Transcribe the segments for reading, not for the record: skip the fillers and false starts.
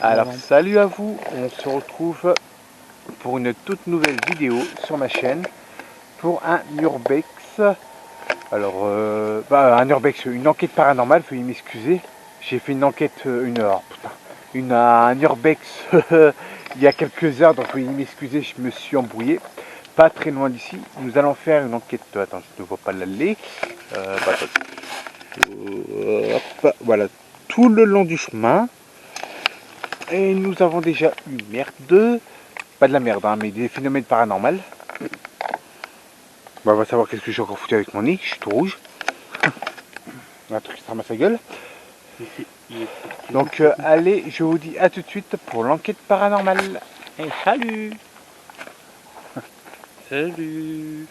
Alors salut à vous, on se retrouve pour une toute nouvelle vidéo sur ma chaîne pour un urbex. Alors un urbex, une enquête paranormale, veuillez m'excuser. J'ai fait une enquête, un urbex il y a quelques heures, donc veuillez m'excuser, je me suis embrouillé. Pas très loin d'ici, nous allons faire une enquête. Attends, je ne vois pas l'aller. Voilà, tout le long du chemin. Et nous avons déjà eu merde, pas de la merde, hein, mais des phénomènes paranormaux. Bon, on va savoir qu'est-ce que j'ai encore foutu avec mon nez, je suis tout rouge. Un truc qui se ramasse la gueule. Donc allez, je vous dis à tout de suite pour l'enquête paranormale. Et salut. Salut.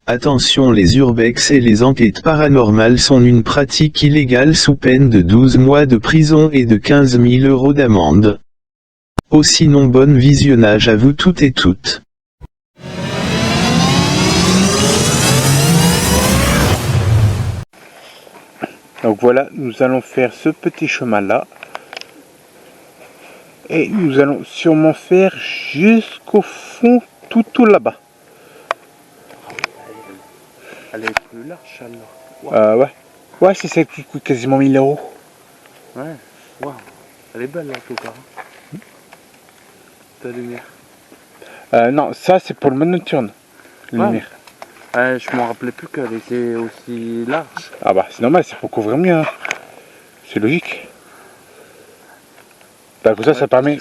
Attention, les urbex et les enquêtes paranormales sont une pratique illégale sous peine de 12 mois de prison et de 15 000 € d'amende. Oh, sinon bon visionnage à vous toutes et toutes. Donc voilà, nous allons faire ce petit chemin là. Et nous allons sûrement faire jusqu'au fond, tout là-bas. Elle est plus large alors. Ouais. Ouais, c'est celle qui coûte quasiment 1000 €. Ouais, waouh. Elle est belle là, en tout cas. Ta lumière. Non, ça c'est pour le mode nocturne. La lumière. Je m'en rappelais plus qu'elle était aussi large. Ah bah c'est normal, c'est pour couvrir mieux. Hein. C'est logique. Bah, comme ça permet.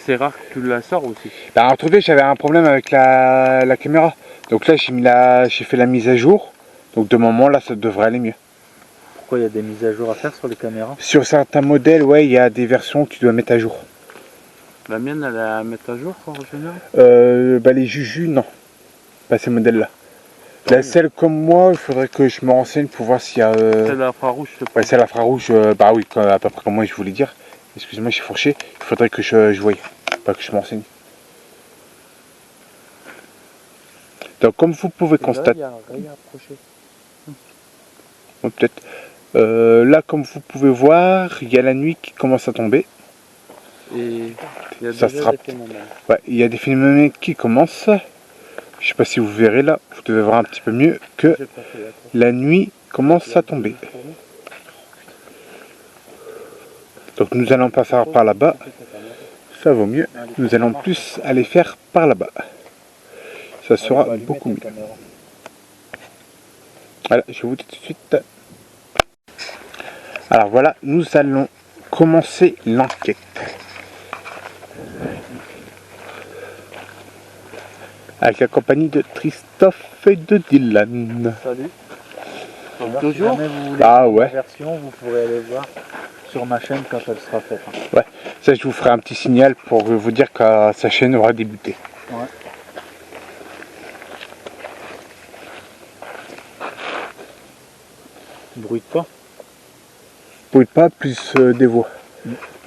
C'est rare que tu la sors aussi. Bah, en tout cas, j'avais un problème avec la caméra. Donc là, j'ai fait la mise à jour. Donc de moment, là, ça devrait aller mieux. Pourquoi il y a des mises à jour à faire sur les caméras? Sur certains modèles, ouais, il y a des versions que tu dois mettre à jour. La mienne, elle est à mettre à jour en général? Bah, les Juju, non. Pas ces modèles-là. La celle comme moi, il faudrait que je me renseigne pour voir s'il y a. Celle à l'infrarouge, je sais pas. Ouais, celle à l'infrarouge, bah oui, à peu près comme moi, je voulais dire. Excusez-moi, j'ai fourché. Il faudrait que je voie. Pas que je me renseigne. Donc, comme vous pouvez constater. Peut-être. Là, comme vous pouvez voir, il y a la nuit qui commence à tomber. Et il y a des phénomènes. Ouais, il y a des phénomènes qui commencent. Je sais pas si vous verrez là, vous devez voir un petit peu mieux que la nuit commence à tomber. Donc nous allons pas faire par là-bas, ça vaut mieux. Nous allons plus aller faire par là-bas. Ça sera beaucoup mieux. Voilà, je vous dis tout de suite. Alors voilà, nous allons commencer l'enquête. Avec la compagnie de Christophe et de Dylan. Salut. Donc, toujours. Si jamais vous voulez ouais. la version, vous pourrez aller voir sur ma chaîne quand elle sera faite. Ouais, ça je vous ferai un petit signal pour vous dire que sa chaîne aura débuté. Ouais. Bruite pas. Bruite pas, plus des voix.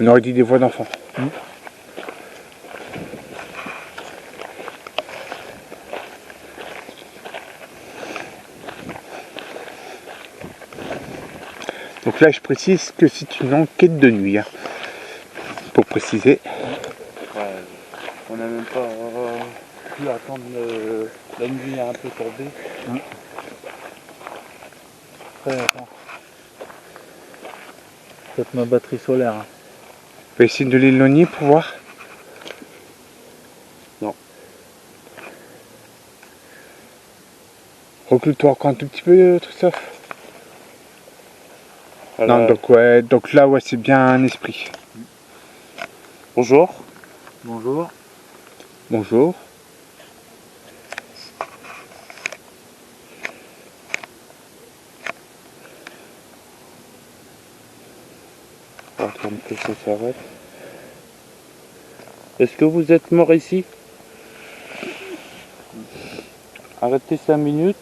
On aurait dit des voix d'enfants. Donc là, je précise que c'est une enquête de nuit. Hein, pour préciser. Ouais, on n'a même pas pu attendre la nuit un peu tombée. Après, attends. Peut-être ma batterie solaire. Hein. On va essayer de l'éloigner pour voir. Non. Recule-toi encore un tout petit peu, Christophe. Alors, Non, donc ouais, donc là, ouais, c'est bien un esprit. bonjour. Bonjour. Bonjour. On va attendre que ça s'arrête. Est-ce que vous êtes mort ici? Arrêtez 5 minutes.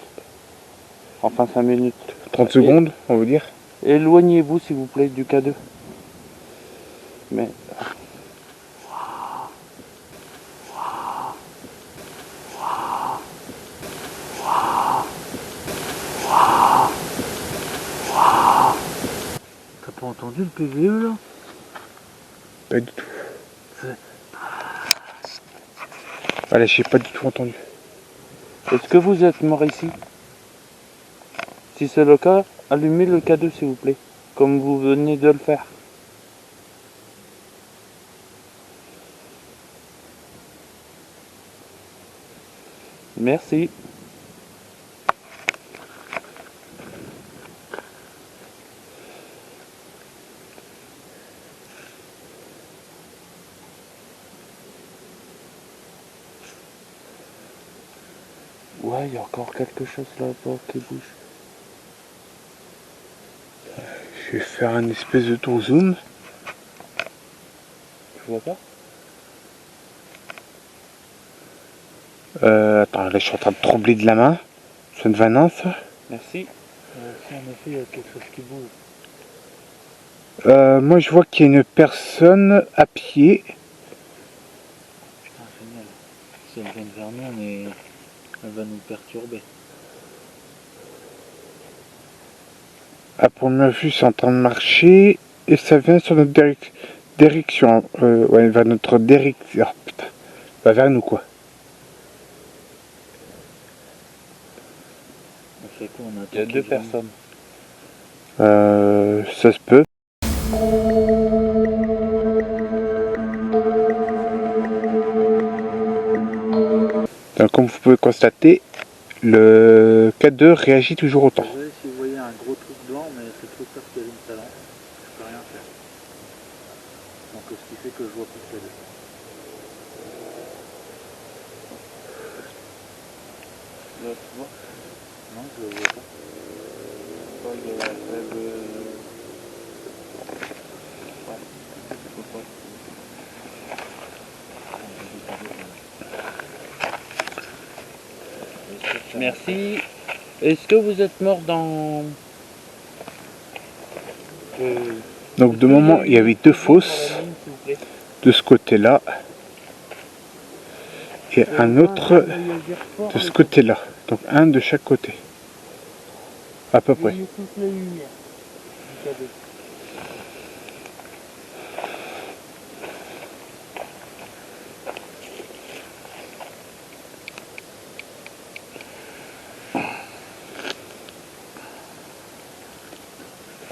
Enfin 5 minutes. 30 secondes, on veut dire. Éloignez-vous s'il vous plaît du K2. Mais... T'as pas entendu le PVE là? Pas du tout. Voilà, j'ai pas du tout entendu. Est-ce que vous êtes mort ici? Si c'est le cas, allumez le K2 s'il vous plaît. Comme vous venez de le faire. Merci. Ouais, il y a encore quelque chose là-bas qui bouge. Je vais faire un espèce de tour zoom. Tu vois pas? Attends, là je suis en train de trembler de la main. Ça ne va non, ça. Merci. Si en effet il y a quelque chose qui bouge. Moi je vois qu'il y a une personne à pied. Putain, génial. Si elle vient vers nous, elle va nous perturber. À première vue, c'est en train de marcher. Et ça vient sur notre direction. Ouais, elle va notre direction. Oh, putain. Va vers nous, quoi. On fait quoi? Il y a deux personnes. Ça se peut. Donc, comme vous pouvez constater, le K2 réagit toujours autant. Désolé si vous voyez un gros truc blanc, mais c'est trop tard qu'il allume sa lampe. Je peux rien faire. Donc ce qui fait que je vois plus que deux. Là, tu vois? Non, je le vois pas. Merci. Est-ce que vous êtes mort dans... Donc de moment, il y avait deux fosses de ce côté-là et un autre de ce côté-là. Donc un de chaque côté. À peu près.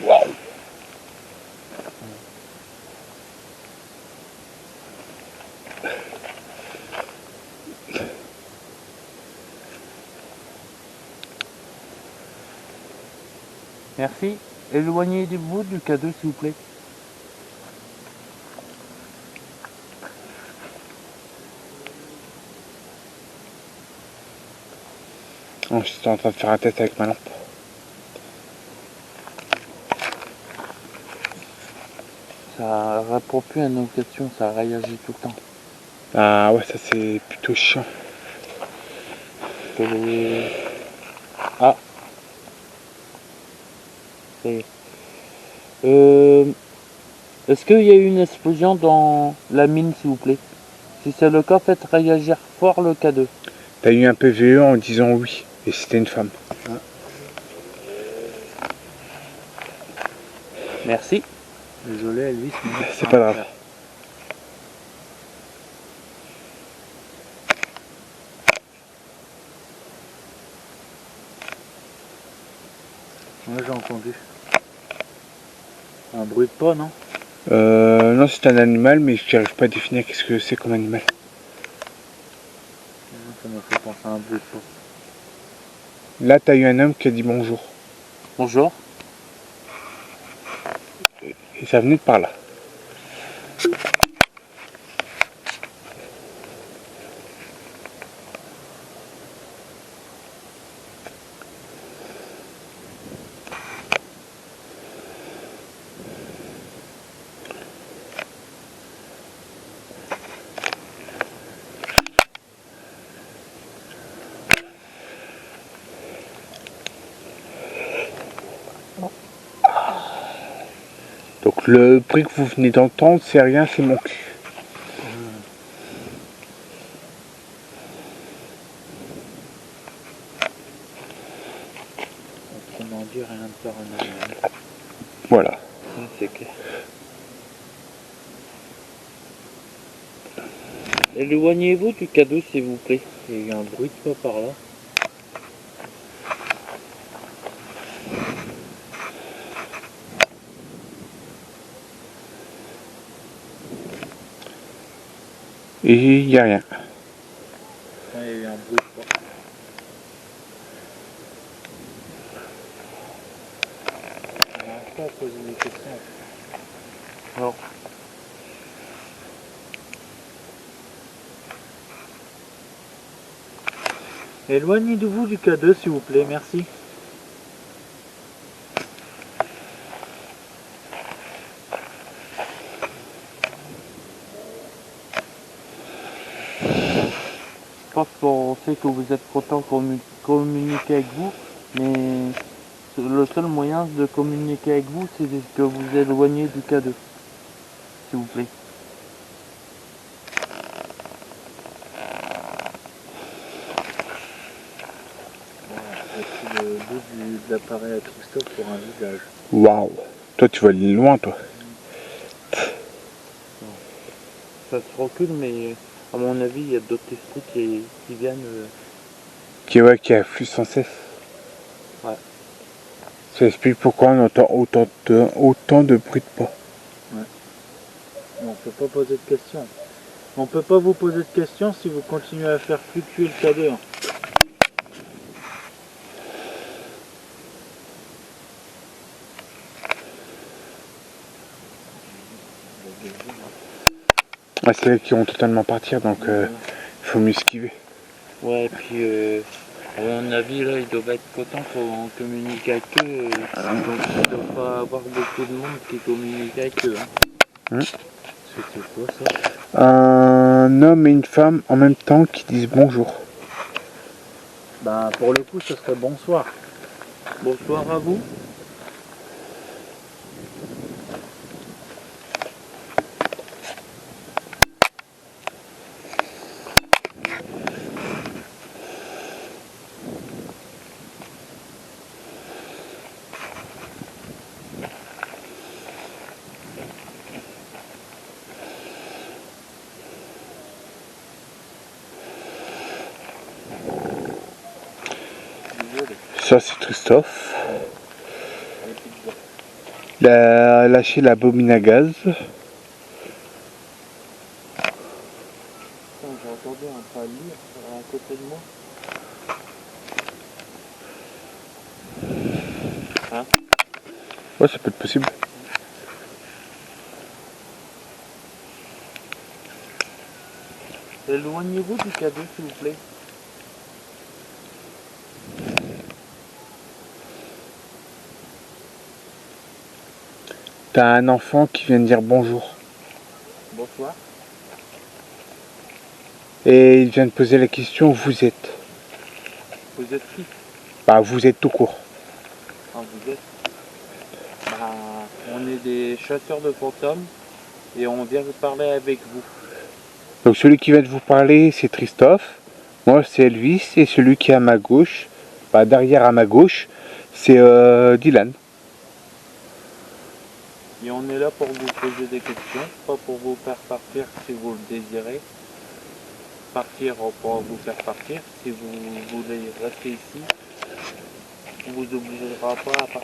Waouh! Merci. Éloignez-vous du K2 s'il vous plaît. Oh, j'étais en train de faire un test avec ma lampe. Ça répond plus à nos questions, ça réagit tout le temps. Ah ouais, ça c'est plutôt chiant. Ah. Est-ce qu'il y a eu une explosion dans la mine s'il vous plaît? Si c'est le cas, faites réagir fort le K2. T'as eu un PVE en disant oui, et c'était une femme. Merci. Désolé Elvis. C'est pas grave. Ouais, j'ai entendu. Un bruit de pas, non? Non, c'est un animal, mais je n'arrive pas à définir qu'est-ce que c'est comme animal. Ça m'a fait penser à un bruit de pas. Là, tu as eu un homme qui a dit bonjour. Bonjour. Et ça venait de par là. Donc le bruit que vous venez d'entendre, c'est rien, c'est mon cul. Autrement dit, rien de paranormal. Voilà. C'est clair. Éloignez-vous du cadeau, s'il vous plaît. Il y a eu un bruit de pas par là. Et il n'y a rien. Il y a eu un bruit de pas. On n'arrête pas à poser des questions. Non. Éloignez-vous du cadeau, s'il vous plaît, merci. Je pense qu'on sait que vous êtes content de communiquer avec vous, mais le seul moyen de communiquer avec vous, c'est que vous éloignez du cadeau, s'il vous plaît. J'ai pris le bout de l'appareil à Christophe pour un visage. Waouh. Toi, tu vas aller loin, toi. Ça se recule, mais à mon avis, il y a d'autres esprits qui viennent. Qui afflue sans cesse. Ouais. Ça explique pourquoi on entend autant de bruit de pas. On peut pas poser de questions. On peut pas vous poser de questions si vous continuez à faire fluctuer le cadeau. Ah, c'est là qui vont totalement partir, donc il faut mieux esquiver. Ouais, et puis à mon avis, là, ils doivent être contents qu'on communique avec eux. Donc il ne doit pas avoir beaucoup de monde qui communique avec eux. C'était quoi ça? Un homme et une femme en même temps qui disent bonjour. Ben, pour le coup, ce serait bonsoir. Bonsoir à vous. Ça, c'est Christophe. Il a lâché la bobine à gaz. J'ai entendu un palier à côté de moi. Hein? Ouais, ça peut être possible. Éloignez-vous du cadeau, s'il vous plaît. T'as un enfant qui vient de dire bonjour. Bonsoir. Et il vient de poser la question, vous êtes? Vous êtes qui? Bah, vous êtes tout court. Ah, vous êtes? Bah, on est des chasseurs de fantômes et on vient vous parler avec vous. Donc celui qui vient de vous parler, c'est Christophe. Moi, c'est Elvis. Et celui qui est à ma gauche, bah, derrière à ma gauche, c'est Dylan. Et on est là pour vous poser des questions, pas pour vous faire partir si vous le désirez. Partir pour vous faire partir. Si vous voulez rester ici, On vous obligera pas à partir.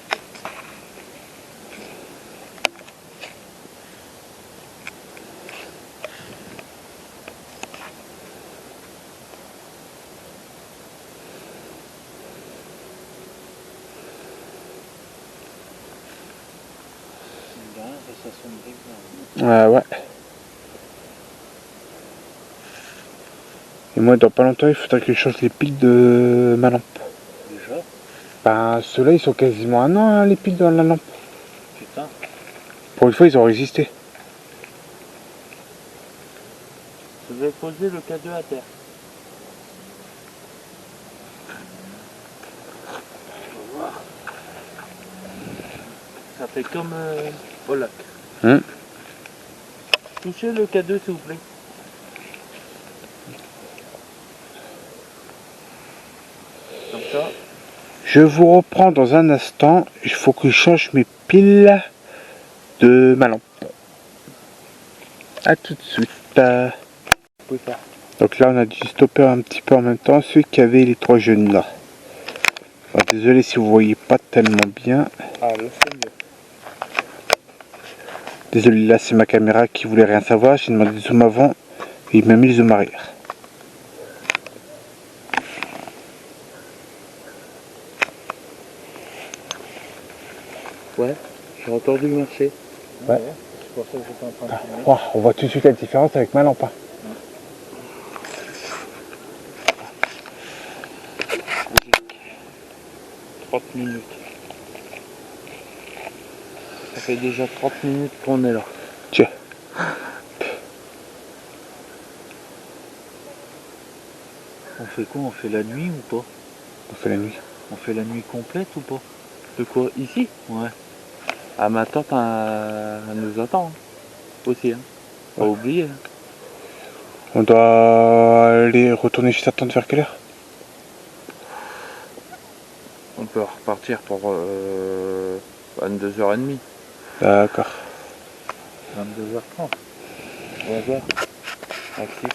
Ça sonne bien. Ouais. Et moi, dans pas longtemps, il faudrait que je change les piles de ma lampe. Déjà? Ben, ceux-là, ils sont quasiment un an, hein, les piles de la lampe. Putain. Pour une fois, ils ont résisté. Je vais poser le K2 à terre. On va voir. Ça fait comme au lac. Touchez le K2 s'il vous plaît. Comme ça. Je vous reprends dans un instant. Il faut que je change mes piles de ma lampe. A tout de suite. Oui, ça. Donc là, on a dû stopper un petit peu en même temps. Celui qui avait les 3 jeunes là. Alors, désolé si vous voyez pas tellement bien. Ah, là c'est mieux. Désolé, là c'est ma caméra qui voulait rien savoir. J'ai demandé le zoom avant et il m'a mis le zoom arrière. Ouais, j'ai entendu marcher. Ouais. C'est pour ça que j'étais en train de filmer. Oh, on voit tout de suite la différence avec ma lampe. Hein. 30 minutes. Ça fait déjà 30 minutes qu'on est là. Tiens. On fait quoi? On fait la nuit ou pas? On fait la nuit. On fait la nuit complète ou pas? De quoi? Ici? Ouais. Ah, ma tante elle nous attend. Hein. Aussi, hein. Pas oublier. Hein. On doit aller retourner chez sa tante vers quelle heure? On peut repartir pour 22h30. D'accord. 22h30. On va voir. Merci.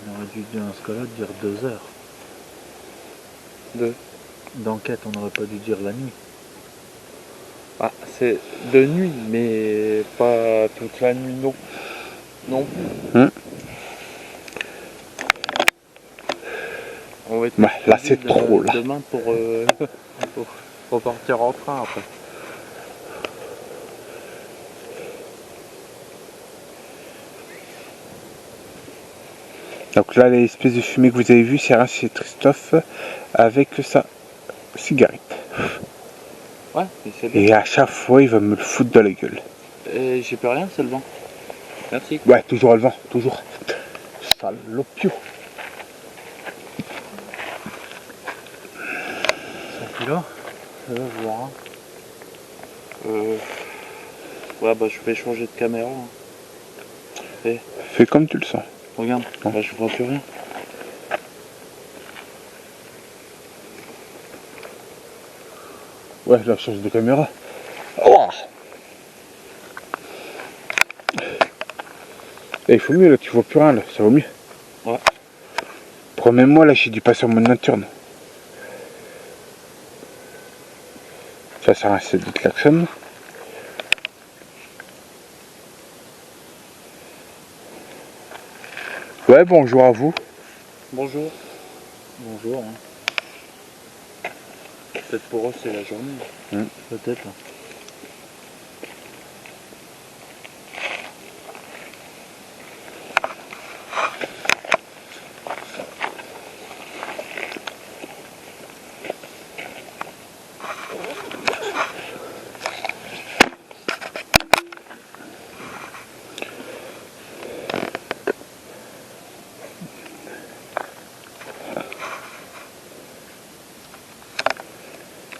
On aurait dû dans ce cas-là dire 2 heures. D'enquête, on n'aurait pas dû dire la nuit. Ah, c'est de nuit, mais pas toute la nuit non plus. On va être Là c'est trop là. demain pour repartir en train après. Donc là l'espèce de fumée que vous avez vu, c'est Christophe avec sa cigarette. Ouais, c'est bien. Et à chaque fois il va me le foutre dans la gueule. Et j'ai plus rien, c'est le vent. Merci. Ouais, toujours à le vent, toujours. Salopio. Ça fait là. Ça va voir. Hein. Ouais, bah je vais changer de caméra. Hein. Fais comme tu le sens. Regarde, bah je vois plus rien. Ouais, là, change de caméra. Oh, il faut mieux, là, tu vois plus rien, là, ça vaut mieux. Ouais. Promets-moi, là, j'ai dû passer en mode nocturne. Ça sert à c'est de klaxon. Ouais, bonjour à vous. Bonjour. Bonjour. Hein. Peut-être pour eux c'est la journée. Peut-être.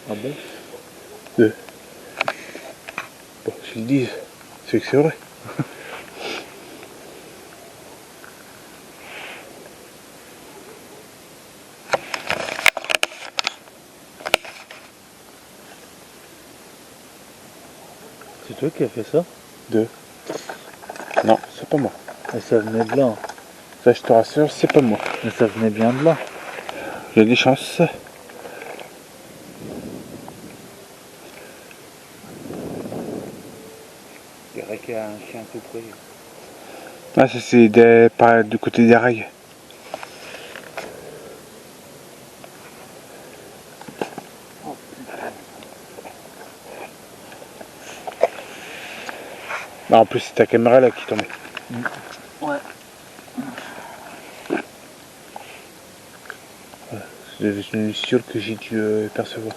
Ah bon? Bon, s'ils le disent, c'est que c'est vrai. C'est toi qui as fait ça? Non, c'est pas moi. Et ça venait de là. Ça, je te rassure, c'est pas moi. Mais ça venait bien de là. Il y a des chances. Il dirait qu'il y a un chien tout près. Ah, ça c'est du côté des rails. Bah, en plus c'est ta caméra là qui tombait. Ouais. C'est une luciole que j'ai dû percevoir.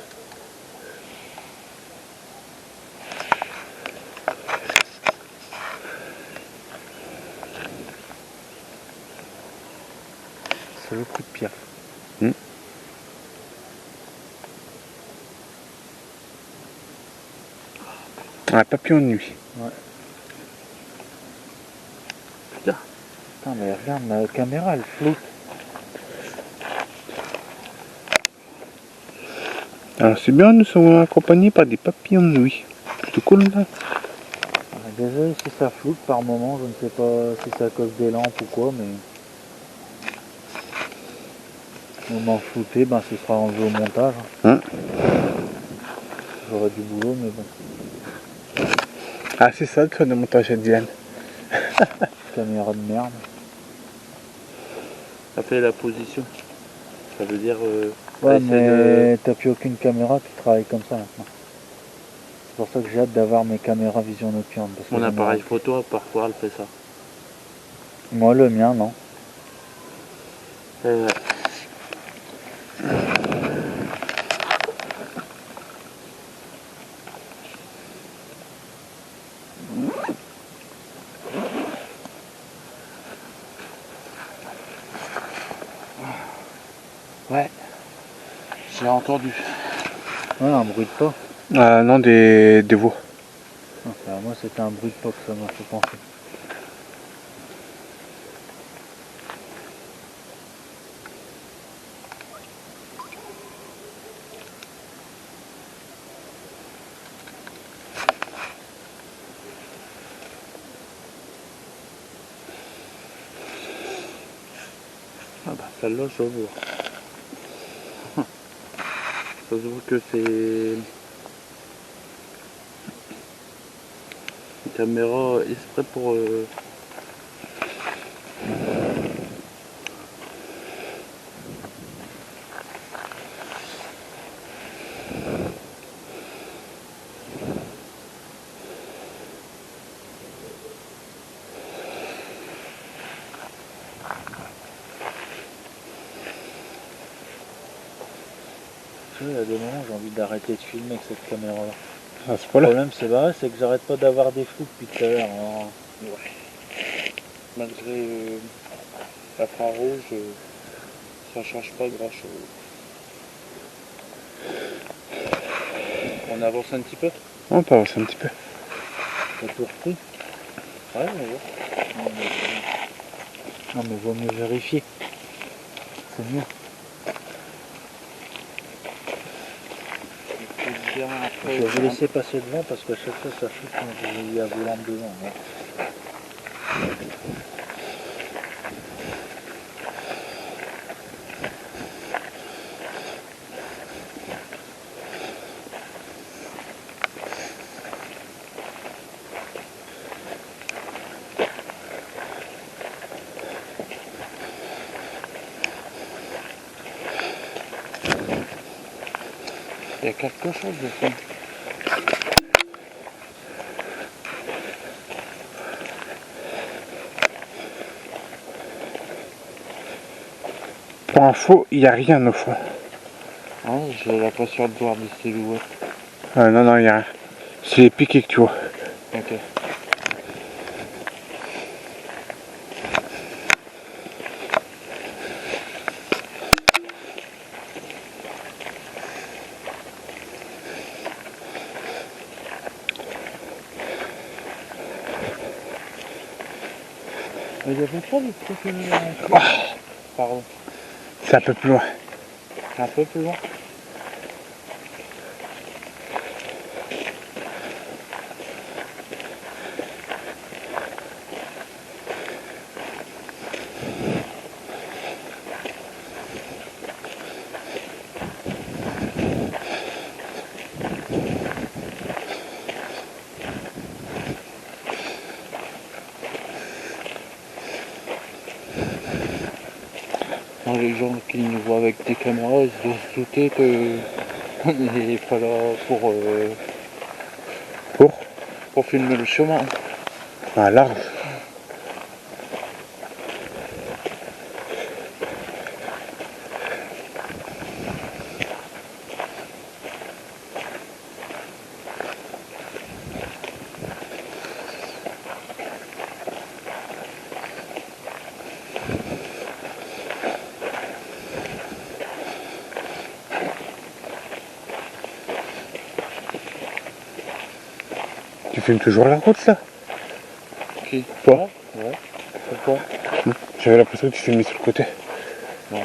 C'est le coup de pierre. Un papillon de nuit. Ouais. Putain, mais regarde, ma caméra elle flotte. Alors c'est bien, nous sommes accompagnés par des papillons de nuit. Plutôt cool là. Désolé si ça floute par moment, je ne sais pas si c'est à cause des lampes ou quoi, mais moment flouté, ben ce sera enlevé au montage. J'aurai du boulot, mais bon. Ah c'est ça le truc de montage à Dylan. Caméra de merde. Ça fait la position. Ça veut dire. Ouais, mais t'as plus aucune caméra qui travaille comme ça maintenant. C'est pour ça que j'ai hâte d'avoir mes caméras vision nocturne. Parce que Mon appareil photo, parfois, elle fait ça. Moi, le mien, non. Ouais, j'ai entendu. Ouais, un bruit de pas. Ah non, des veaux. Enfin, moi, c'était un bruit de pas que ça m'a fait penser. Ah bah celle-là, je vois. Ça se voit que c'est une caméra exprès pour... Tu sais, il y a des moments j'ai envie d'arrêter de filmer avec cette caméra-là. Ah, c'est Le pas là. problème, c'est vrai, c'est que j'arrête pas d'avoir des flous depuis tout à l'heure. Alors... Malgré l'infrarouge, ça change pas grand-chose. On avance un petit peu. On peut avancer un petit peu. T'as tout repris? Ouais, on voit. Non, mais vaut mieux vérifier. C'est mieux. Bien après, Je vais vous laisser passer devant parce qu'à chaque fois ça chute quand il y a vos lampes devant. Ouais. il y a quelque chose de fond. Pour info, il n'y a rien au fond. Ouais, j'ai l'impression de voir des silhouettes. Non, non, il n'y a rien. C'est les piquets que tu vois. Ok. Mais il y avait pas le truc Pardon. C'est un peu plus loin. Un peu plus loin. Les gens qui nous voient avec des caméras, ils doivent se douter que on n'est pas là pour filmer le chemin. Ah, large. Tu filmes toujours la route là? Qui? Toi? Ouais. Pourquoi? J'avais l'impression que tu filmais sur le côté. Non.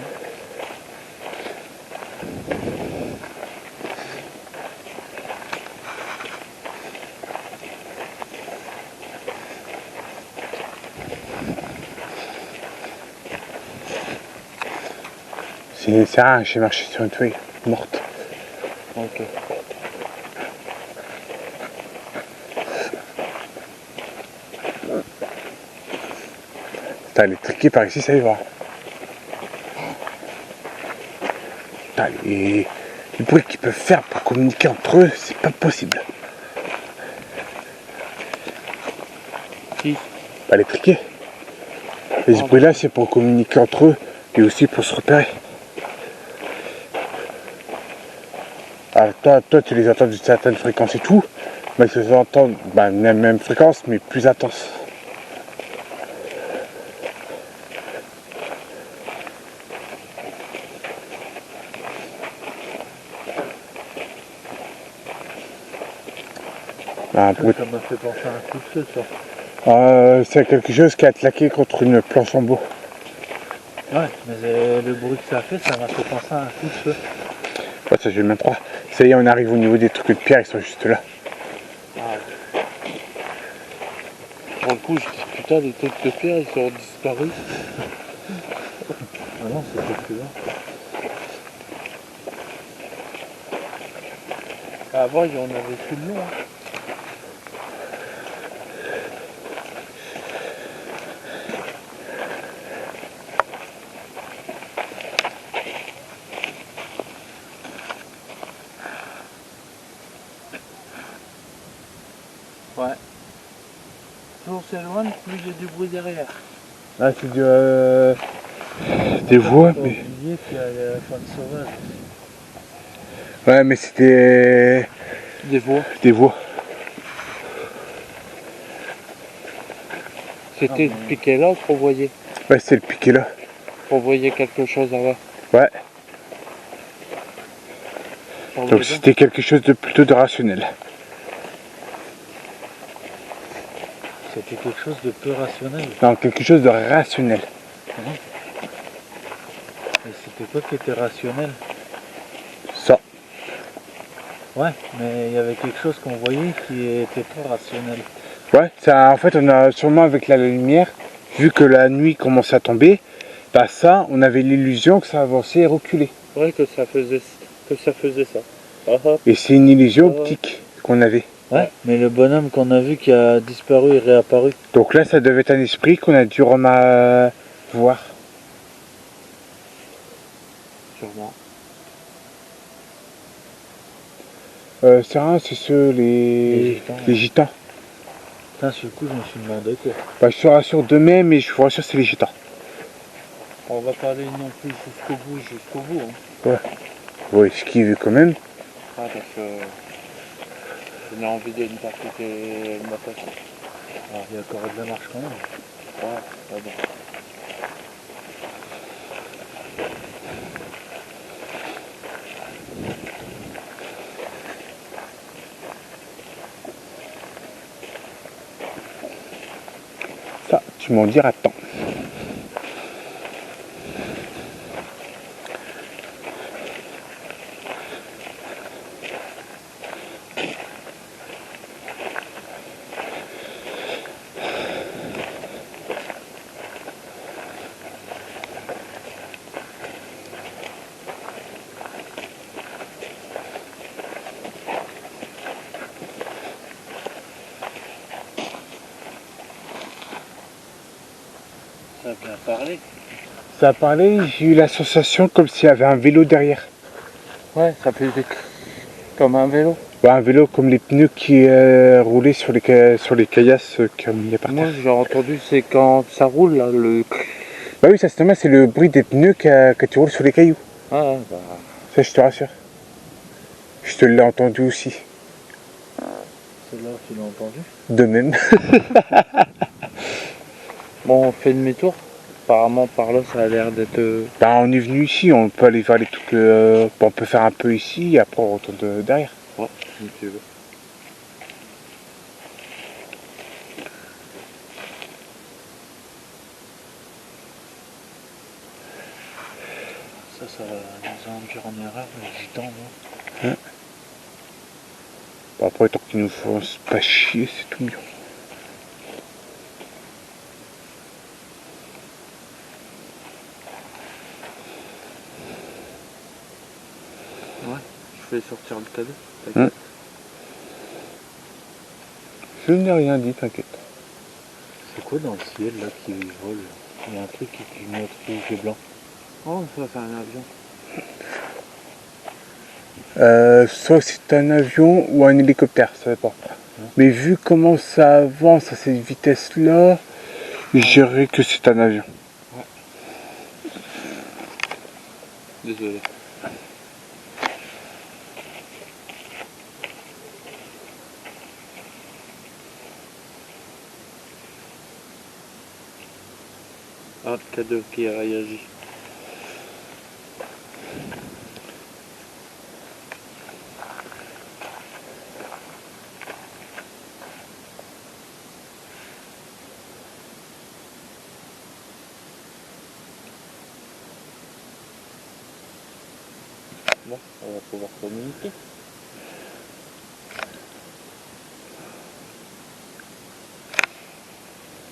C'est rien, j'ai marché sur une feuille morte. Ok. Putain, les triqués par ici, ça y va. Putain, les bruits qu'ils peuvent faire pour communiquer entre eux, c'est pas possible. Qui? Bah, les triqués. Et ce bruit-là, c'est pour communiquer entre eux et aussi pour se repérer. Alors toi, tu les entends d'une certaine fréquence et tout, mais ils les entendent, bah, même fréquence, mais plus intense. Un bruit. Ça m'a fait penser à un coup de feu, ça. C'est quelque chose qui a claqué contre une planche en bois. Ouais, mais le bruit que ça a fait, ça m'a fait penser à un coup de feu. Ouais, ça je vais même croire. Ça y est, on arrive au niveau des trucs de pierre, ils sont juste là. Ah. Pour le coup, je dis putain, les trucs de pierre, ils sont disparus. Ah non, c'était plus là. Avant, il y en avait tout le long. Hein. Ouais. Plus on s'éloigne, plus il y a du bruit derrière. Ah, c'est des voix, Faut mais. oublier qu'il y a la faune sauvage. Ouais, mais c'était Des voix. des voix. C'était Ah, le piquet là qu'on voyait. Ouais, c'est le piqué là. On voyait quelque chose là-bas. Ouais. Sur le Donc dedans. c'était quelque chose de plutôt de rationnel. C'était quelque chose de peu rationnel. Non, quelque chose de rationnel. Et c'était quoi qui était rationnel? Ça. Ouais, mais il y avait quelque chose qu'on voyait qui était pas rationnel. Ouais, ça, en fait, on a sûrement avec la lumière, vu que la nuit commençait à tomber, bah ça, on avait l'illusion que ça avançait et reculait. Ouais, que ça faisait ça. Ah, ah. Et c'est une illusion optique qu'on avait. Ouais, mais le bonhomme qu'on a vu qui a disparu et réapparu. Donc là, ça devait être un esprit qu'on a dû voir. Sûrement. C'est rien, c'est ceux, les gitans. Putain, sur le coup, je me suis demandé quoi. Bah, je te rassure demain, mais je vous rassure, c'est les gitans. On va pas aller non plus jusqu'au bout. Hein. Ouais, je kiffe quand même. Ah, parce que on a envie de ne pas quitter ma façon. Alors, il y a encore de la marche quand même. Ouais, ouais, bon. Ça, tu m'en diras tant. Ça a bien parlé. ça a parlé, j'ai eu la sensation comme s'il y avait un vélo derrière. Ouais, ça fait comme un vélo. Ouais, un vélo comme les pneus qui roulaient sur les caillasses comme il y a par terre. Moi j'ai entendu c'est quand ça roule là, le... Bah oui, ça c'est le bruit des pneus que tu roules sur les cailloux. Ah bah... Ça, je te rassure. Je te l'ai entendu aussi. Celle-là, tu l'as entendu? De même. Bon, on fait demi-tour. Apparemment par là ça a l'air d'être... Bah, on est venu ici, on peut aller voir les trucs. On peut faire un peu ici et après on retourne derrière. Ouais, si tu veux. Ça va nous induire en erreur, les gitans, moi. Bah, après, tant qu'ils nous font pas chier, c'est tout bien. Ouais, je vais sortir le cadeau. T'inquiète. Je n'ai rien dit, t'inquiète. C'est quoi dans le ciel là qui vole? Il y a un truc qui clignote rouge et blanc. Oh, ça c'est un avion. Soit c'est un avion ou un hélicoptère, ça dépend. Mais vu comment ça avance à cette vitesse-là, je dirais que c'est un avion. Désolé. Ah, le cadeau qui a réagi. Bon, on va pouvoir communiquer.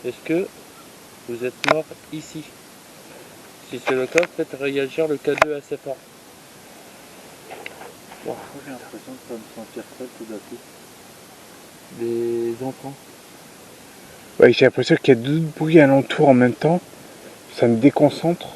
Est-ce que vous êtes mort ici? Si c'est le cas, faites réagir le K2 assez fort. Wow, j'ai l'impression de pas me sentir seul tout d'un coup. Des enfants. Ouais, j'ai l'impression qu'il y a d'autres bruits alentour en même temps. Ça me déconcentre.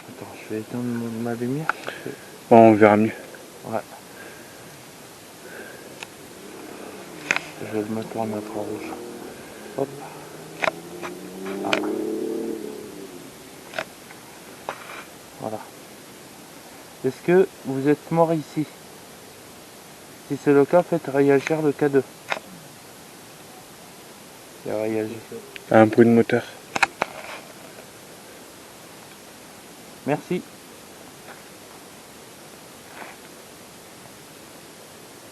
Attends, je vais éteindre ma lumière. Bon, on verra mieux. Ouais. Je vais me mettre en infrarouge. Hop. Ah. Voilà. Est-ce que vous êtes mort ici? Si c'est le cas, faites réagir le K2. Il a réagi. Un bruit de moteur. Merci.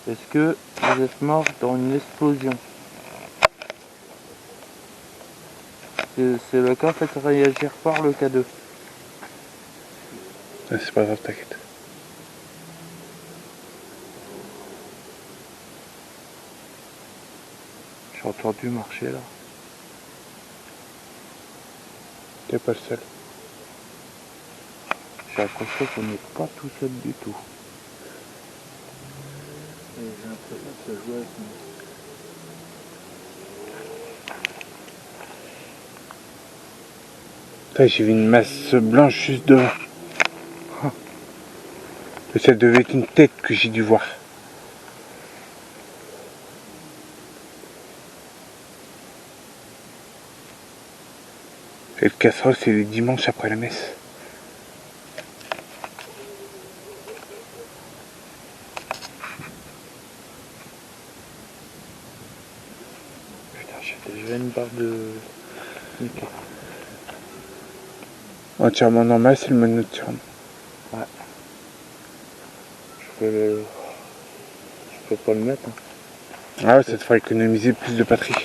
Est-ce que vous êtes mort dans une explosion? Si c'est le cas, faites réagir fort le K2. Ah, c'est pas grave, t'inquiète. J'ai entendu marcher là. T'es pas le seul. J'ai l'impression qu'on n'est pas tout seul du tout. Et j'ai l'impression que ça joue avec nous. Putain, j'ai vu une masse blanche juste devant. Mais ça devait être une tête que j'ai dû voir. Et le casserole, c'est les dimanches après la messe. Putain, j'ai déjà une barre de nickel. Entièrement normal, c'est le mode nocturne. Je peux pas le mettre. Hein. Ah ouais, ça te fera économiser plus de batterie.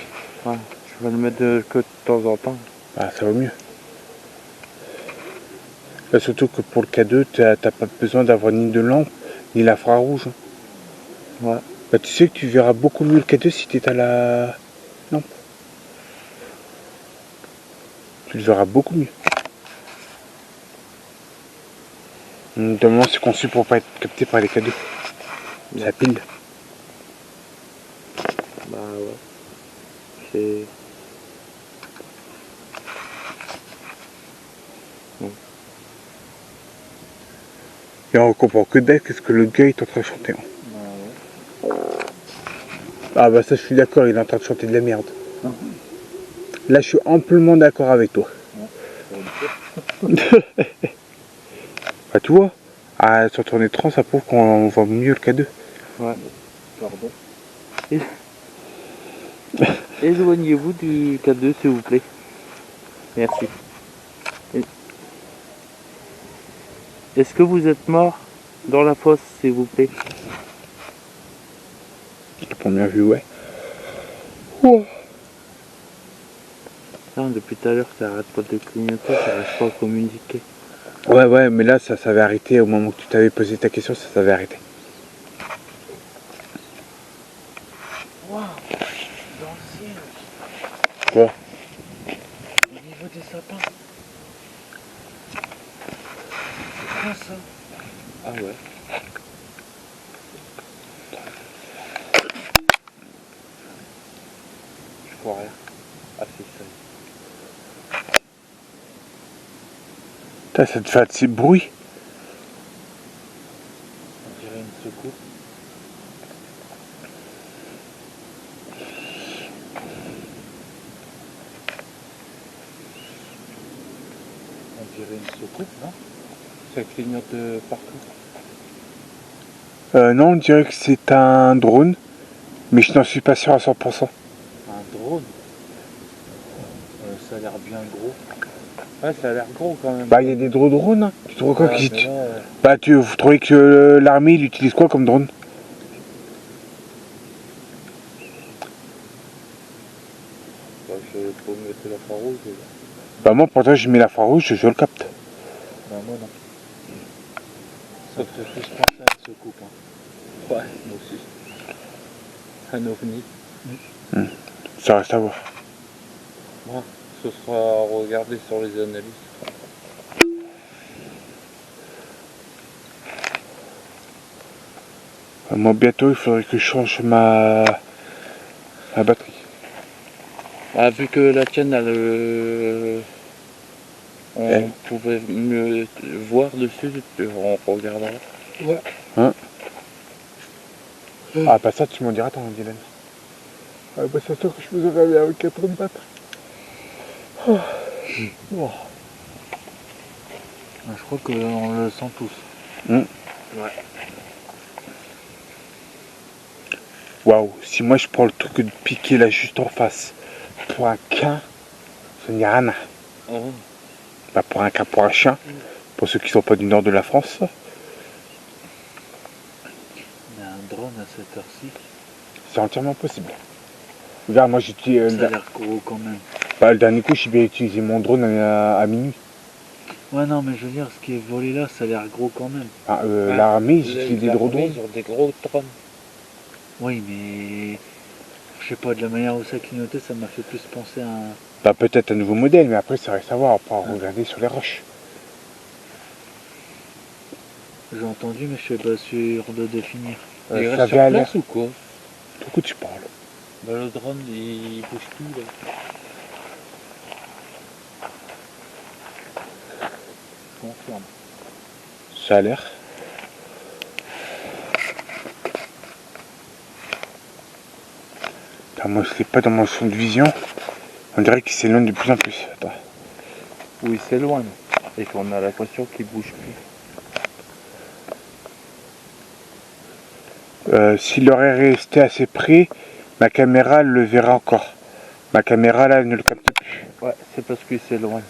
Ouais, je vais le mettre que de temps en temps. Ah, ça vaut mieux. Là, surtout que pour le K2, t'as pas besoin d'avoir ni de lampe, ni l'infrarouge. Ouais. Bah, tu sais que tu verras beaucoup mieux le K2 si t'es à la lampe. Tu le verras beaucoup mieux. Normalement, c'est conçu pour pas être capté par les cadeaux. Ça pile. Bah ouais. C'est... Et on comprend que d'être qu'est-ce que le gars est en train de chanter. Bah ouais. Ah bah ça je suis d'accord, il est en train de chanter de la merde. Là je suis amplement d'accord avec toi. Bah tu vois, sur ton écran ça prouve qu'on voit mieux le K2. Ouais. Pardon. Éloignez-vous du K2 s'il vous plaît. Merci. Est-ce que vous êtes mort dans la fosse s'il vous plaît? À première vue, ouais. Oh. Non, depuis tout à l'heure ça arrête pas de clignoter, ça n'arrive pas à communiquer. Ouais, mais là ça s'avait arrêté au moment que tu t'avais posé ta question, ça s'avait arrêté. Waouh, dans le ciel. Quoi? Au niveau des sapins. C'est quoi ça? Ah ouais. Je vois rien. Ah c'est ça. Putain, ça te fait assez de bruit. On dirait une secousse. On dirait une secousse, non? Ça clignote partout. Non, on dirait que c'est un drone, mais je n'en suis pas sûr à 100%. Un drone? Ça a l'air bien gros. Ouais, ça a l'air gros quand même. Bah, il y a des drones, hein. Tu trouves quoi Ouais, qui... mais là, Bah, vous trouvez que l'armée, il utilise quoi comme drone? bah, je peux mettre la rouge. Bah, moi, pourtant, je mets la rouge, je le capte. Bah moi non. Ça me fait plus penser à une secoupe. Hein. Ouais, moi aussi. Un ovni. Ça reste à voir. Ouais, ce sera à regarder sur les analyses. Moi, bientôt, il faudrait que je change ma batterie. Ah, vu que la tienne, on pouvait mieux voir dessus, on regardera. Ouais. Hein? Ah, bah ça, tu m'en diras, attends, Dylan. Ah, bah c'est sûr que je vous aurais bien avec 4 de batterie. Oh. Oh. Je crois qu'on le sent tous. Ouais. Waouh, si moi je prends le truc de piquer là juste en face pour un quin, ce n'est rien. Oh. Bah pour un quin, pour un chien, pour ceux qui sont pas du nord de la France. Il y a un drone à cette heure-ci. C'est entièrement possible. Regarde, moi j'ai Ça a l'air gros quand même. le dernier coup, j'ai bien utilisé mon drone à minuit. Ouais non mais je veux dire, ce qui est volé là, ça a l'air gros quand même. Ah, l'armée, ils utilisent des gros drones. Ils ont des gros drones. Oui mais... Je sais pas, de la manière où ça clignotait, ça m'a fait plus penser à un... Bah peut-être un nouveau modèle, mais après ça reste à voir, on pourra regarder sur les roches. J'ai entendu mais je suis pas sûr de définir. Il ça reste sur vient à l'air. place ou quoi? De quoi tu parles? Bah, le drone, il bouge plus là. Je confirme. Ça a l'air. Putain, moi je l'ai pas dans mon champ de vision. On dirait qu'il s'éloigne de plus en plus. Attends. Oui, c'est loin. Et qu'on a l'impression qu'il bouge plus. S'il aurait resté assez près, ma caméra elle le verra encore. Ma caméra là elle ne le capte plus. Ouais, c'est parce qu'il s'éloigne.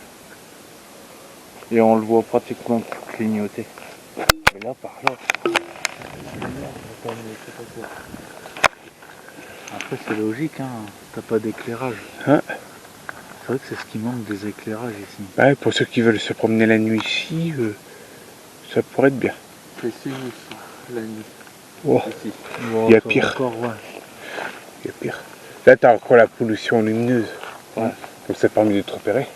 Et on le voit pratiquement plus clignoter. Et là, par là. Après c'est logique, hein. T'as pas d'éclairage. Hein? C'est vrai que c'est ce qui manque des éclairages ici. Ouais, pour ceux qui veulent se promener la nuit ici, ça pourrait être bien. C'est sinistre, la nuit. Oh, Ici. Bon, il y a ça pire. Encore, ouais. Il y a pire. Là t'as encore la pollution lumineuse. Ouais. Donc ça permet de te repérer.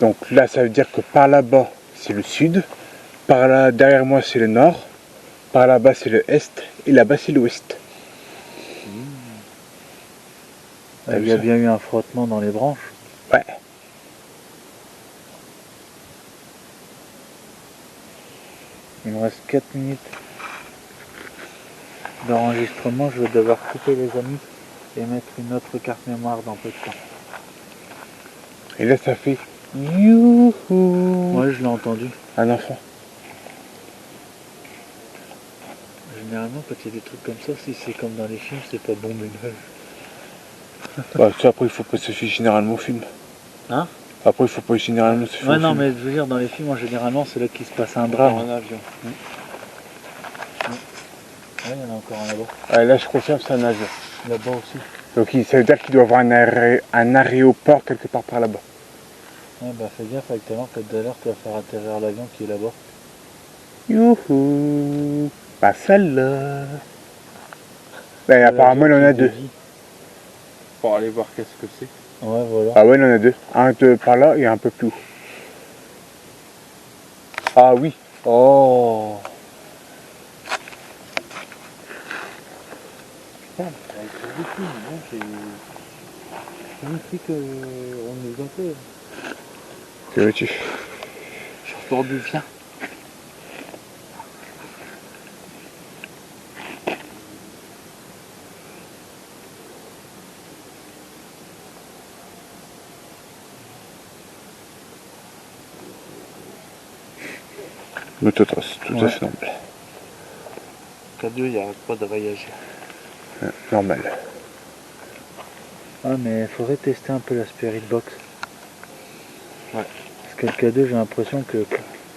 Donc là ça veut dire que par là-bas c'est le sud, Par là, derrière moi, c'est le nord. Par là-bas, c'est le est. Et là-bas, c'est l'ouest. T'as Il vu y a ça? bien eu un frottement dans les branches. Ouais. Il me reste 4 minutes d'enregistrement. Je vais devoir couper les amis et mettre une autre carte mémoire dans peu de temps. Et là, ça fait youhou. Ouais, je l'ai entendu. Un enfant. Généralement, quand il y a des trucs comme ça, si c'est comme dans les films, c'est pas bon ménage. Bah, ça, après, il faut pas se fier généralement au film. Hein? Après, il faut pas généralement se fier Ouais, au non, film. mais je veux dire, dans les films, généralement, c'est là qu'il se passe un drame. Dans un avion. Ouais, il y en a encore un là-bas. Ouais, là, je confirme, c'est un avion. Là-bas aussi. Donc, ça veut dire qu'il doit y avoir un aéroport quelque part par là-bas. Ouais, bah fais gaffe avec ta lampe, tout à l'heure, tu vas faire atterrir l'avion qui est là-bas. Youhou. Bah, celle-là. Ben, apparemment, il en a deux. Pour aller voir qu'est-ce que c'est. Ouais, voilà. Ah ouais, il en a deux. Un de par là et un peu plus haut. Ah oui. Oh. Putain, avec le film, bon, c'est magnifique qu'on nous a fait. Que veux-tu? Je ressors du bien. Motocross, tout à Ouais. fait normal. K2, il n'y arrête pas de réagir. Normal. Ah, mais il faudrait tester un peu la Spirit Box. Ouais. Parce que le K2, j'ai l'impression que...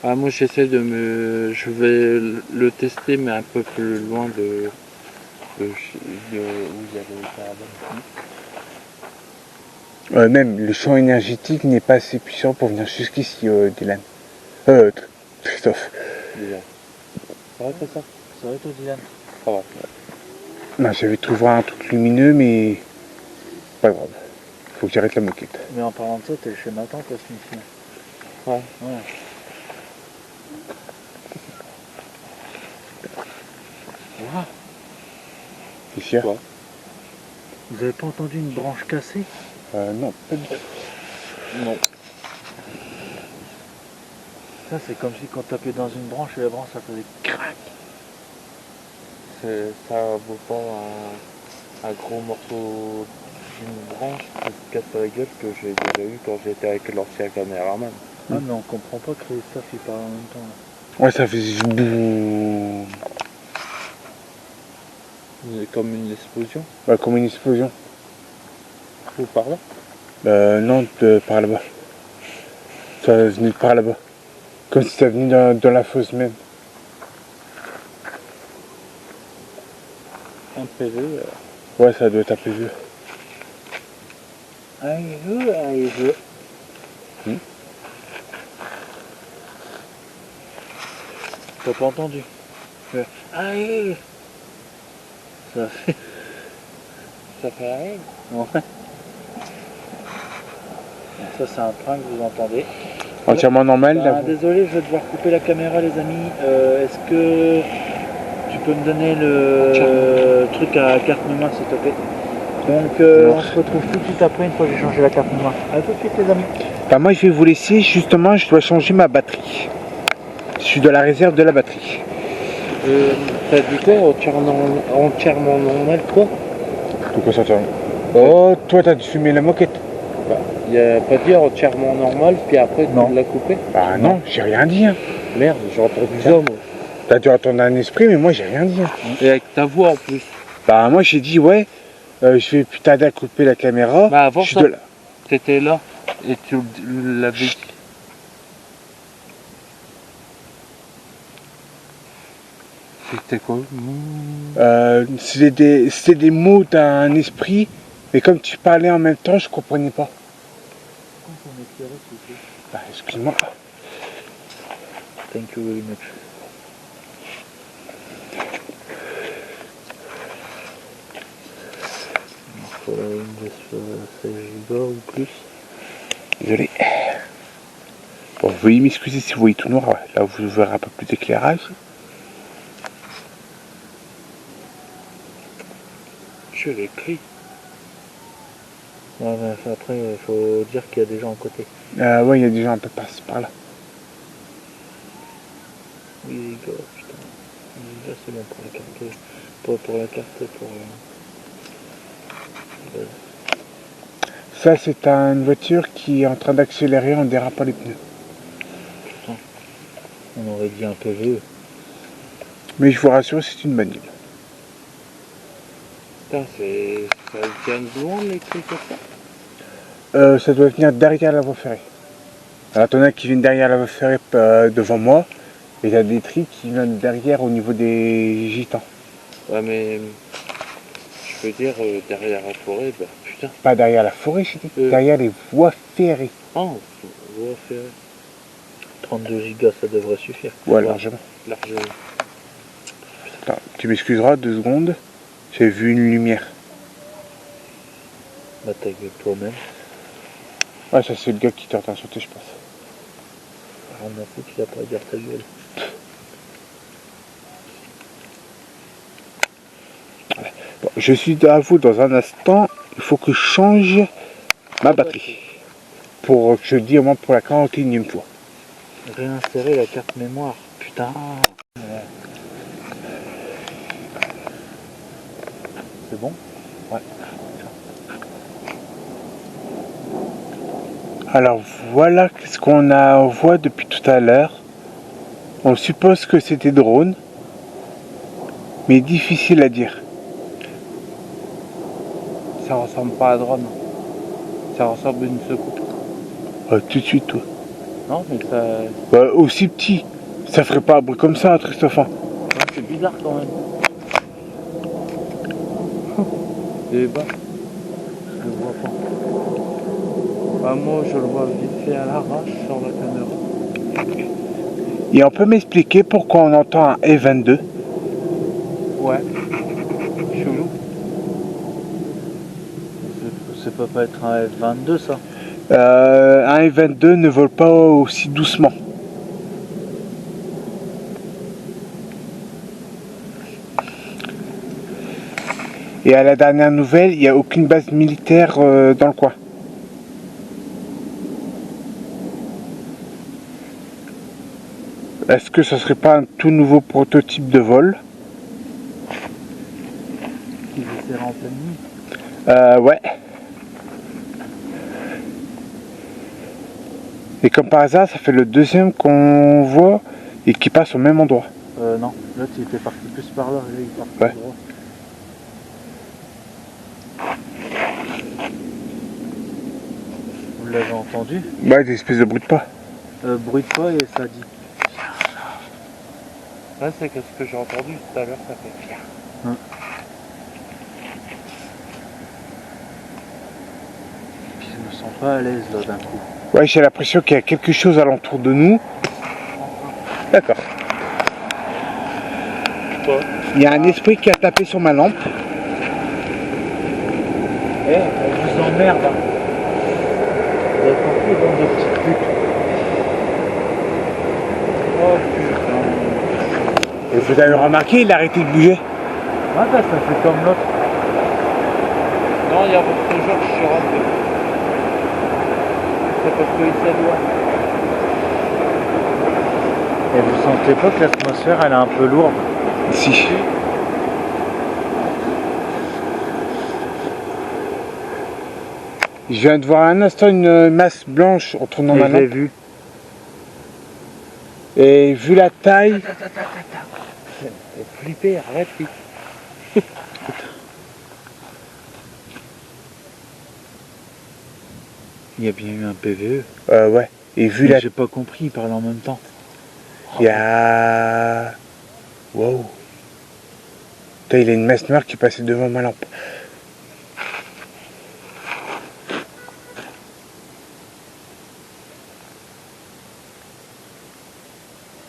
Ah, moi j'essaie de me. Je vais le tester, mais un peu plus loin de où il y avait le carbone. Même le champ énergétique n'est pas assez puissant pour venir jusqu'ici, Dylan. Christophe. Déjà. Ça va, ça? Ça va toi, Dylan? Ça va. Non, j'avais trouvé un truc lumineux, mais pas grave. Faut que j'arrête la moquette. Mais en parlant de ça, t'es chez ma tante, là, ce midi. Ouais. Ouais. T'es fier? Quoi? Vous avez pas entendu une branche cassée? Non, pas du tout. Non. Ça, c'est comme si quand tapait dans une branche et la branche, ça faisait crac. Ça vaut pas un gros morceau d'une branche qui se casse la gueule que j'ai déjà eu quand j'étais avec l'ancien caméraman. Ah, mais on comprend pas que Christophe, il parle en même temps, là. Ouais, ça faisait boum. Comme une explosion. Ouais, comme une explosion. Ou par là. Non, par là-bas. Ça venait de par là-bas. Comme si ça venait dans la fosse même. Un PV. Ouais, ça doit être un peu vieux. Allez, je. T'as pas entendu? Allez. Ça fait... Ça fait rien. Ouais. Ça, c'est un train que vous entendez. Entièrement normal, Bah, là. désolé, je vais devoir couper la caméra, les amis. Est-ce que tu peux me donner le truc à carte mémoire, s'il te plaît? Donc, on se retrouve tout de suite après, une fois que j'ai changé la carte mémoire. A tout de suite, les amis. Bah, moi, je vais vous laisser. Justement, je dois changer ma batterie. Je suis de la réserve de la batterie. T'as dit quoi? Entièrement normal, quoi? Donc, on s'entend. Oh, toi, t'as dû fumer la moquette. Il a pas dit entièrement normal, puis après Non. tu l'as coupé? Bah, non, j'ai rien dit. Hein. Merde, j'ai entendu ça, moi. T'as dû entendre un esprit, mais moi, j'ai rien dit. Hein. Et avec ta voix en plus. Bah, moi, j'ai dit, ouais, je vais putain à couper la caméra. Bah, avant je suis ça, de la- t'étais là et tu l'avais dit. C'était quoi? C'était des mots d'un esprit, mais comme tu parlais en même temps, je comprenais pas. Bah, excuse-moi. Thank you very much. Il faut une 16 gigas ou plus. Désolé. Bon, veuillez m'excuser si vous voyez tout noir, ouais. Là vous verrez un peu plus d'éclairage. Je l'écris. Ouais, mais après, il faut dire qu'il y a des gens à côté. Ouais, il y a des gens un peu par là. Oui, les gars, putain. Là, c'est bon pour la carte. Pour la carte, pour... Ça, c'est une voiture qui est en train d'accélérer en dérapant les pneus. Putain. On aurait dit un PVE. Mais je vous rassure, c'est une bagnole. Putain, ça vient de loin les trucs comme ça. Ça doit venir derrière la voie ferrée. Alors, t'en as qui viennent derrière la voie ferrée devant moi, et t'as des tris qui viennent derrière au niveau des gitans. Ouais, mais je veux dire, derrière la forêt, bah putain. Pas derrière la forêt, je dis, derrière les voies ferrées. Oh, on va faire 32 gigas, ça devrait suffire. Ouais, largement. largement. Attends, tu m'excuseras 2 secondes. J'ai vu une lumière. Bah, ta gueule toi-même. Ouais, ça c'est le gars qui est en train de sauter, je pense. On m'en fout qu'il a pas à dire ta gueule. Bon, je suis à vous dans un instant. Il faut que je change ma batterie. Pour que je dis au moins pour la 41e fois. Réinsérer la carte mémoire. Putain. Ouais. C'est bon? Ouais. Alors voilà ce qu'on voit depuis tout à l'heure. On suppose que c'était drone, mais difficile à dire. Ça ressemble pas à drone. Ça ressemble à une secoupe. Tout de suite, toi. Non, mais ça. Ouais, aussi petit, ça ferait pas un bruit comme ça, Christophe. C'est bizarre quand même. Et bah, je le vois pas. Ah, moi, je le vois vite fait à l'arrache sur la caméra. Et on peut m'expliquer pourquoi on entend un E22? Ouais. Chelou. Ça peut pas être un F22 ça. Un E22 ne vole pas aussi doucement. Et à la dernière nouvelle, il n'y a aucune base militaire dans le coin. Est-ce que ce serait pas un tout nouveau prototype de vol? Qui essaiera en pleine nuit. Ouais. Et comme par hasard, ça fait le deuxième qu'on voit et qui passe au même endroit. Non, là tu étais parti plus par là, là il part Ouais. droit. Vous l'avez entendu? Ouais, des espèces de bruit de pas. Bruit de pas et ça dit. Là, c'est ce que j'ai entendu tout à l'heure, ça fait fier. Puis je me sens pas à l'aise là d'un coup. Ouais, j'ai l'impression qu'il y a quelque chose alentour de nous. D'accord. Quoi? Il y a un esprit qui a tapé sur ma lampe. Eh, on vous emmerde. Hein. Vous avez compris, bande de petites putes. Oh putain. Et vous avez remarqué, il a arrêté de bouger. Ah bah ça fait comme l'autre. Non, il y a votre jour, je suis rentré. C'est parce qu'il s'éloigne. Et vous sentez pas que l'atmosphère elle est un peu lourde? Si. Je viens de voir un instant une masse blanche en tournant ma Et j'ai lampe. vu. Et vu la taille, T'es flippé, arrête vite. Il y a bien eu un PVE. ouais. Et vu Mais la j'ai pas compris, il parlait en même temps. il y a... Wow. Putain, il y a une masse noire qui passait devant ma lampe.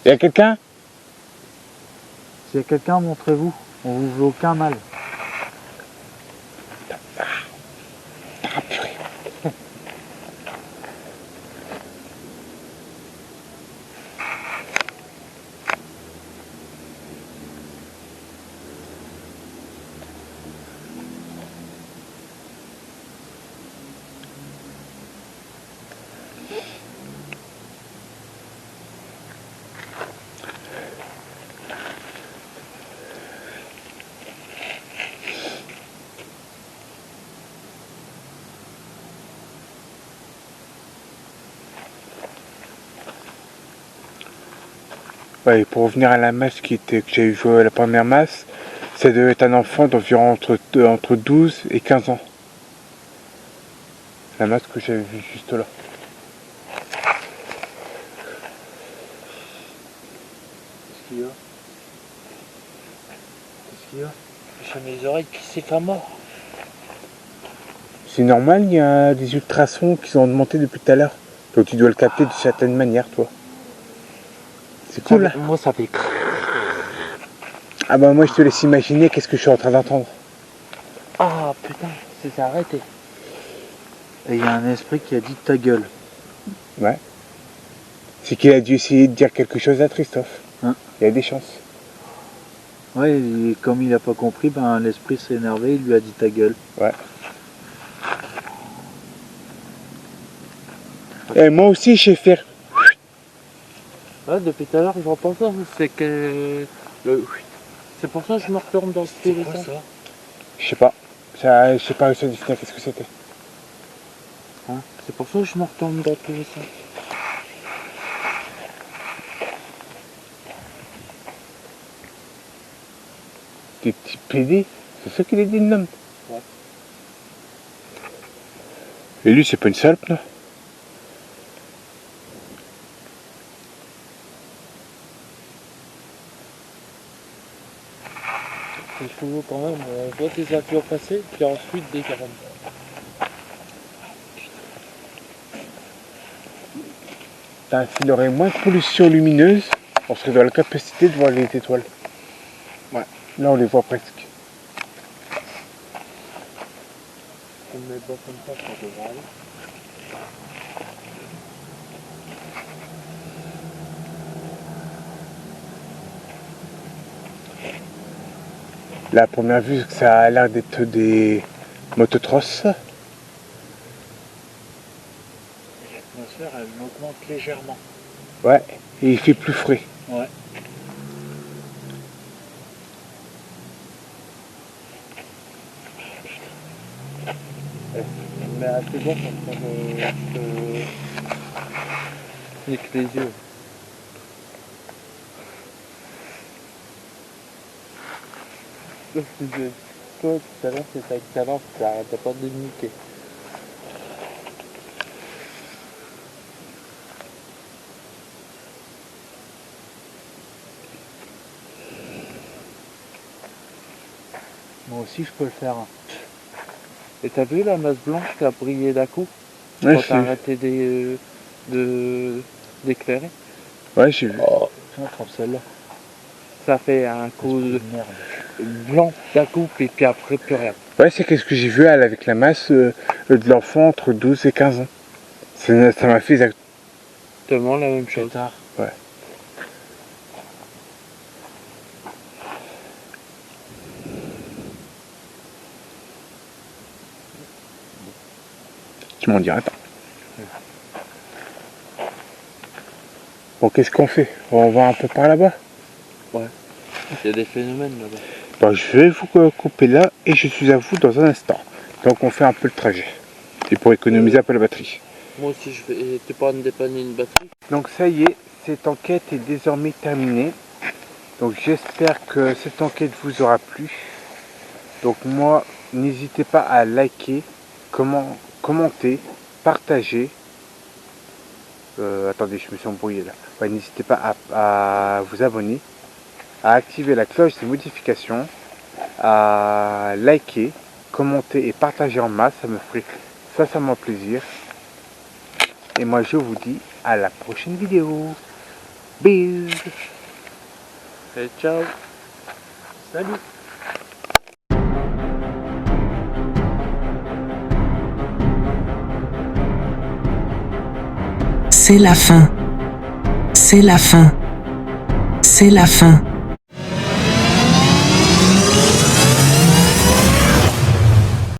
Il y a quelqu'un? S'il y a quelqu'un, montrez-vous. On vous veut aucun mal. Ah, purée. Ouais, et pour revenir à la masse que j'avais joué à la première masse, ça devait être un enfant d'environ entre 12 et 15 ans. La masse que j'avais vue juste là. Qu'est-ce qu'il y a? Qu'est-ce qu'il y a? J'ai mes oreilles qui c'est pas mort. C'est normal, il y a des ultrasons qui sont augmentés depuis tout à l'heure. Donc tu dois le capter de certaine manière, toi. C'est cool, hein? Moi ça fait. Ah bah moi je te laisse imaginer qu'est-ce que je suis en train d'entendre. Ah putain, c'est arrêté. Et il y a un esprit qui a dit ta gueule. Ouais. C'est qu'il a dû essayer de dire quelque chose à Christophe. Hein? Il y a des chances. Ouais, et comme il a pas compris, ben l'esprit s'est énervé, il lui a dit ta gueule. Ouais. Et moi aussi je sais faire. Ouais, depuis tout à l'heure, je repense ça. C'est que. C'est pour ça que je me retourne dans ce téléphone. Je sais pas. Ça, je sais pas réussi à définir qu'est-ce que c'était. Hein, c'est pour ça que je me retourne dans tous les sens. Des petits PD, c'est ça qu'il a dit le nom. Ouais. Et lui c'est pas une salope, non? C'est chaud quand même, on voit tes voitures passer, puis ensuite des carottes. S'il aurait moins de pollution lumineuse, on serait dans la capacité de voir les étoiles. Ouais. Là on les voit presque. On met pas comme ça, ça devrait aller. La première vue, ça a l'air d'être des motocross. L'atmosphère, elle augmente légèrement. Ouais, et il fait plus frais. Ouais. Mais assez bon quand je avec les yeux. Toi, tout à l'heure, c'était avec ta lampe, t'arrêtais pas de niquer. Moi aussi je peux le faire. Et t'as vu la masse blanche qui a brillé d'un coup Ouais, quand t'as arrêté d'éclairer? Ouais, j'ai vu. Oh, Tiens, attrape celle-là. ça fait un coup de Merde. blanc d'un coup, puis après plus rien. Ouais, c'est qu'est-ce que j'ai vu elle, avec la masse de l'enfant entre 12 et 15 ans. Ça m'a fait Exactement la même chose. Tard. Ouais. Tu m'en diras pas. Bon, qu'est-ce qu'on fait? On va un peu par là-bas. Il y a des phénomènes là-bas. Bon, je vais vous couper là et je suis à vous dans un instant. Donc on fait un peu le trajet. Et pour économiser un peu la batterie. Moi aussi, je vais. T'es pas en dépanner une batterie? Donc ça y est, cette enquête est désormais terminée. Donc j'espère que cette enquête vous aura plu. Donc moi, n'hésitez pas à liker, commenter, partager. Attendez, je me suis embrouillé là. Ouais, n'hésitez pas à vous abonner, à activer la cloche des modifications, à liker, commenter et partager en masse. Ça me ferait sincèrement plaisir. Et moi je vous dis à la prochaine vidéo. Bisous. Et ciao. Salut. C'est la fin. C'est la fin. C'est la fin.